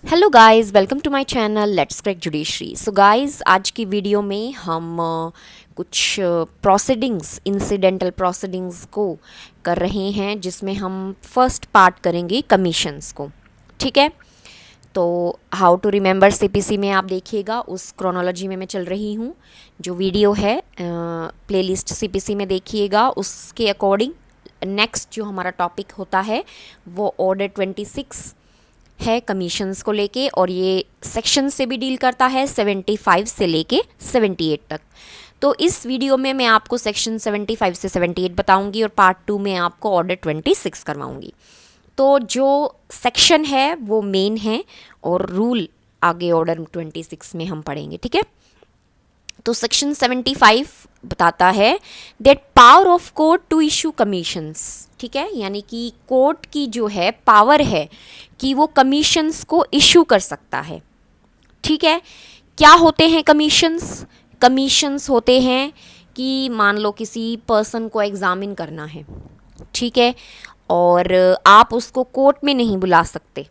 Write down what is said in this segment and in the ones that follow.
Hello guys, welcome to my channel let's crack judiciary. So guys, आज की video में हम कुछ प्रोसीडिंग्स, इंसिडेंटल प्रोसीडिंग्स को कर रहे हैं, जिसमें हम फर्स्ट पार्ट करेंगे कमीशंस को। ठीक है, तो हाउ टू रिमेंबर सीपीसी में आप देखिएगा, उस क्रोनोलॉजी में मैं चल रही हूँ। जो वीडियो है प्लेलिस्ट सीपीसी में देखिएगा, उसके अकॉर्डिंग नेक्स्ट जो हमारा टॉपिक होता है वो ऑर्डर 26 है कमीशंस को लेके, और ये सेक्शन से भी डील करता है 75 से लेके 78 तक। तो इस वीडियो में मैं आपको सेक्शन 75 से 78 बताऊंगी और पार्ट 2 में आपको ऑर्डर 26 करवाऊंगी। तो जो सेक्शन है वो मेन है और रूल आगे ऑर्डर 26 में हम पढ़ेंगे। ठीक है, तो सेक्शन 75 बताता है that power of court to issue commissions. ठीक है, यानी कि कोर्ट की जो है पावर है कि वो कमीशंस को इशू कर सकता है। ठीक है, क्या होते हैं कमीशंस? कमीशंस होते हैं कि मान लो किसी पर्सन को एग्जामिन करना है, ठीक है, और आप उसको कोर्ट में नहीं बुला सकते,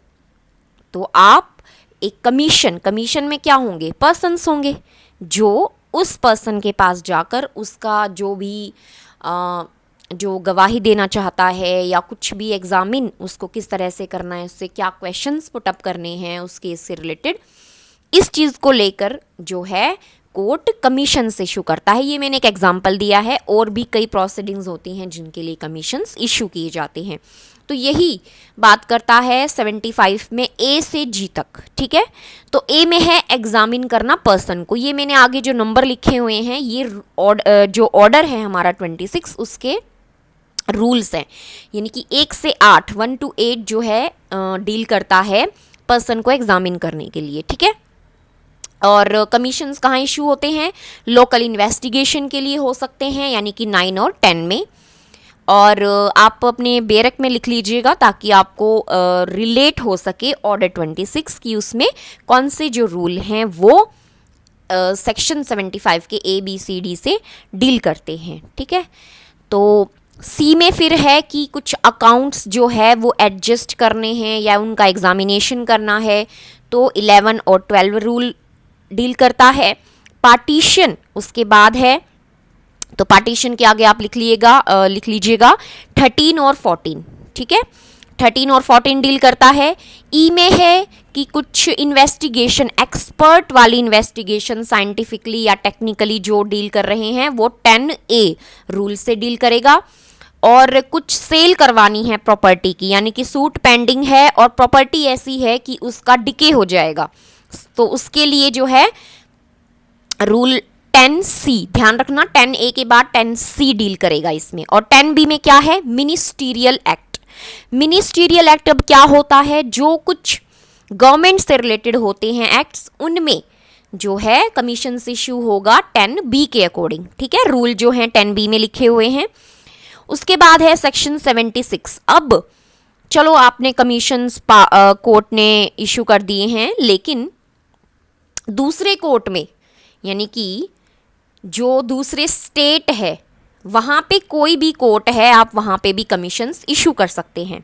तो आप एक कमीशन में क्या होंगे? पर्सन्स होंगे जो उस पर्सन के पास जाकर उसका जो भी जो गवाही देना चाहता है या कुछ भी एग्जामिन उसको किस तरह से करना है, उससे क्या क्वेश्चंस पुटअप करने हैं उस केस से रिलेटेड, इस चीज़ को लेकर जो है कोर्ट कमीशन से इशू करता है। ये मैंने एक एग्जांपल दिया है, और भी कई प्रोसीडिंग्स होती हैं जिनके लिए कमीशंस इशू किए जाते हैं। तो यही बात करता है 75 में ए से जी तक। ठीक है, तो ए में है एग्जामिन करना पर्सन को। ये मैंने आगे जो नंबर लिखे हुए हैं ये जो ऑर्डर है हमारा 26 उसके रूल्स हैं, यानी कि 1 से 8 1 to 8 जो है डील करता है पर्सन को एग्जामिन करने के लिए। ठीक है, और कमीशंस कहाँ इशू होते हैं? लोकल इन्वेस्टिगेशन के लिए हो सकते हैं, यानी कि 9 और 10 में। और आप अपने बेरक में लिख लीजिएगा ताकि आपको रिलेट हो सके ऑर्डर 26 की, उसमें कौन से जो रूल हैं वो सेक्शन 75 के ए बी सी डी से डील करते हैं। ठीक है, तो सी में फिर है कि कुछ अकाउंट्स जो है वो एडजस्ट करने हैं या उनका एग्जामिनेशन करना है, तो 11 और 12 रूल डील करता है। पार्टीशन उसके बाद है, तो पार्टीशन के आगे आप लिख लीजिएगा 13 और 14। ठीक है, 13 और 14 डील करता है। ई में है कि कुछ इन्वेस्टिगेशन, एक्सपर्ट वाली इन्वेस्टिगेशन साइंटिफिकली या टेक्निकली जो डील कर रहे हैं वो 10A रूल से डील करेगा। और कुछ सेल करवानी है प्रॉपर्टी की, यानी कि सूट पेंडिंग है और प्रॉपर्टी ऐसी है कि उसका डिके हो जाएगा, तो उसके लिए जो है रूल 10C, ध्यान रखना 10A के बाद 10C डील करेगा इसमें। और 10B में क्या है? Ministerial act. मिनिस्टीरियल एक्ट अब क्या होता है? जो कुछ गवर्नमेंट से रिलेटेड होते हैं एक्ट्स, उनमें जो है कमीशन इशू होगा 10B के अकॉर्डिंग। ठीक है, रूल जो हैं 10B में लिखे हुए हैं। उसके बाद है सेक्शन 76। अब चलो आपने कमीशंस कोर्ट ने इशू कर दिए हैं, लेकिन दूसरे कोर्ट में, यानी कि जो दूसरे स्टेट है वहाँ पे कोई भी कोर्ट है, आप वहाँ पे भी कमीशंस इशू कर सकते हैं।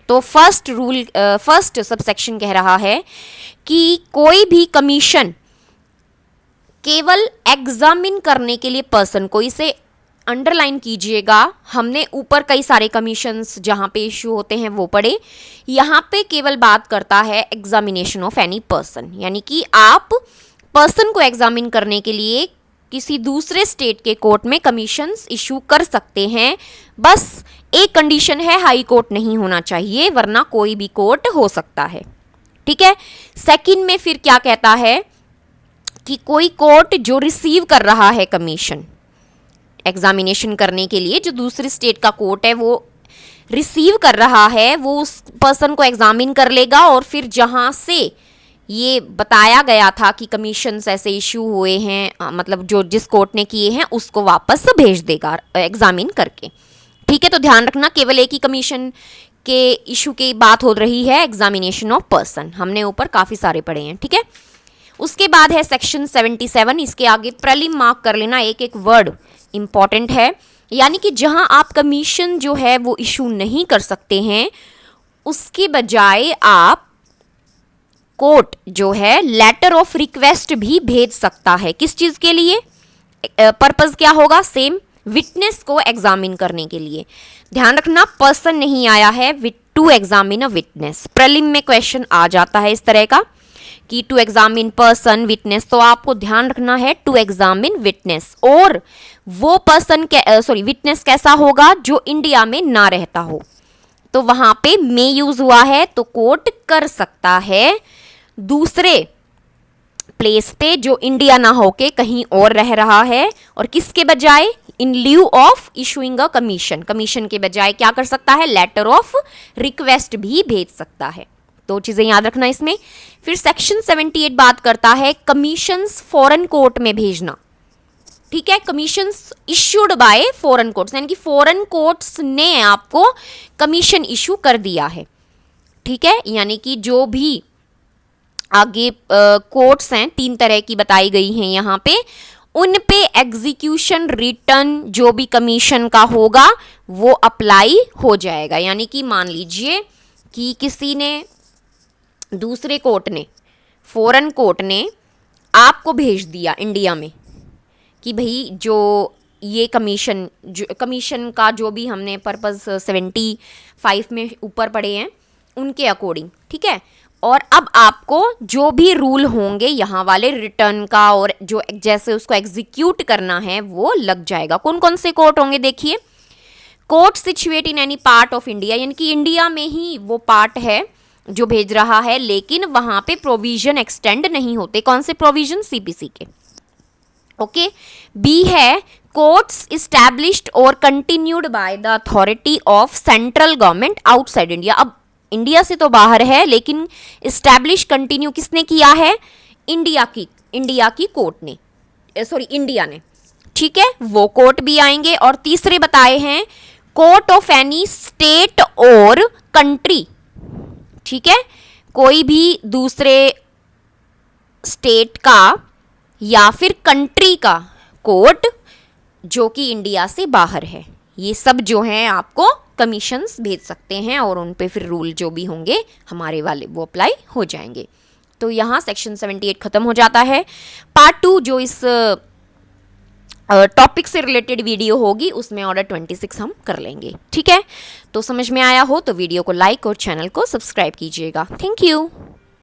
तो फर्स्ट सबसेक्शन कह रहा है कि कोई भी कमीशन केवल एग्जामिन करने के लिए पर्सन को, इसे अंडरलाइन कीजिएगा, हमने ऊपर कई सारे कमीशंस जहाँ पे इशू होते हैं वो पढ़े, यहाँ पे केवल बात करता है एग्जामिनेशन ऑफ एनी पर्सन, यानी कि आप पर्सन को एग्जामिन करने के लिए किसी दूसरे स्टेट के कोर्ट में कमीशंस इशू कर सकते हैं। बस एक कंडीशन है, हाई कोर्ट नहीं होना चाहिए, वरना कोई भी कोर्ट हो सकता है। ठीक है, सेकंड में फिर क्या कहता है कि कोई कोर्ट जो रिसीव कर रहा है कमीशन एग्जामिनेशन करने के लिए, जो दूसरे स्टेट का कोर्ट है वो रिसीव कर रहा है, वो उस पर्सन को एग्जामिन कर लेगा और फिर जहाँ से ये बताया गया था कि कमीशंस ऐसे इशू हुए हैं, मतलब जो जिस कोर्ट ने किए हैं उसको वापस भेज देगा एग्जामिन करके। ठीक है, तो ध्यान रखना केवल एक ही कमीशन के इशू की बात हो रही है, एग्जामिनेशन ऑफ पर्सन। हमने ऊपर काफ़ी सारे पढ़े हैं। ठीक है, उसके बाद है सेक्शन 77। इसके आगे प्रीलिम मार्क कर लेना, एक एक वर्ड इंपॉर्टेंट है, यानी कि जहां आप कमीशन जो है वो इशू नहीं कर सकते हैं, उसके बजाय आप कोर्ट जो है लेटर ऑफ रिक्वेस्ट भी भेज सकता है। किस चीज के लिए? पर्पस क्या होगा? सेम, विटनेस को एग्जामिन करने के लिए। ध्यान रखना, पर्सन नहीं आया है to examine a witness. Prelim में क्वेश्चन आ जाता है इस तरह का कि टू एग्जामिन पर्सन विटनेस, तो आपको ध्यान रखना है टू एग्जामिन विटनेस। और वो पर्सन विटनेस कैसा होगा? जो इंडिया में ना रहता हो। तो वहां पे मे यूज हुआ है, तो कोर्ट कर सकता है दूसरे प्लेस पे जो इंडिया ना होके कहीं और रह रहा है, और किसके बजाय? In lieu of issuing a commission. Commission के बजाय क्या कर सकता है? लेटर ऑफ रिक्वेस्ट भी भेज सकता है। दो चीजें याद रखना इसमें। फिर सेक्शन 78 बात करता है कमीशंस फॉरेन कोर्ट में भेजना। ठीक है, commissions issued by foreign courts, यानी कि फॉरेन कोर्ट्स ने आपको कमीशन इशू कर दिया है। ठीक है, यानी कि जो भी आगे कोर्ट्स हैं, 3 तरह की बताई गई हैं यहाँ पे, उन पे एग्जीक्यूशन रिटर्न जो भी कमीशन का होगा वो अप्लाई हो जाएगा। यानी कि मान लीजिए कि किसी ने, दूसरे कोर्ट ने, फॉरेन कोर्ट ने आपको भेज दिया इंडिया में कि भाई जो ये कमीशन का जो भी हमने पर्पस 75 में ऊपर पढ़े हैं उनके अकॉर्डिंग, ठीक है, और अब आपको जो भी रूल होंगे यहाँ वाले रिटर्न का और जो जैसे उसको एग्जीक्यूट करना है वो लग जाएगा। कौन कौन से कोर्ट होंगे देखिए? Court situate in any part of India, यानी कि इंडिया में ही वो पार्ट है जो भेज रहा है, लेकिन वहां पे प्रोविजन एक्सटेंड नहीं होते। कौन से प्रोविजन? सीपीसी के। ओके। बी है कोर्ट्स इस्टेब्लिश्ड और continued by the authority of central government outside India. अब इंडिया से तो बाहर है, लेकिन इस्टेब्लिश कंटिन्यू किसने किया है? इंडिया की कोर्ट ने, इंडिया ने। ठीक है, वो कोर्ट भी आएंगे। और तीसरे बताए हैं कोर्ट ऑफ एनी स्टेट और कंट्री। ठीक है, कोई भी दूसरे स्टेट का या फिर कंट्री का कोर्ट जो कि इंडिया से बाहर है, ये सब जो हैं आपको कमीशंस भेज सकते हैं और उन पे फिर रूल जो भी होंगे हमारे वाले वो अप्लाई हो जाएंगे। तो यहाँ सेक्शन 78 खत्म हो जाता है। पार्ट 2 जो इस टॉपिक से रिलेटेड वीडियो होगी उसमें ऑर्डर 26 हम कर लेंगे। ठीक है, तो समझ में आया हो तो वीडियो को लाइक और चैनल को सब्सक्राइब कीजिएगा। Thank you.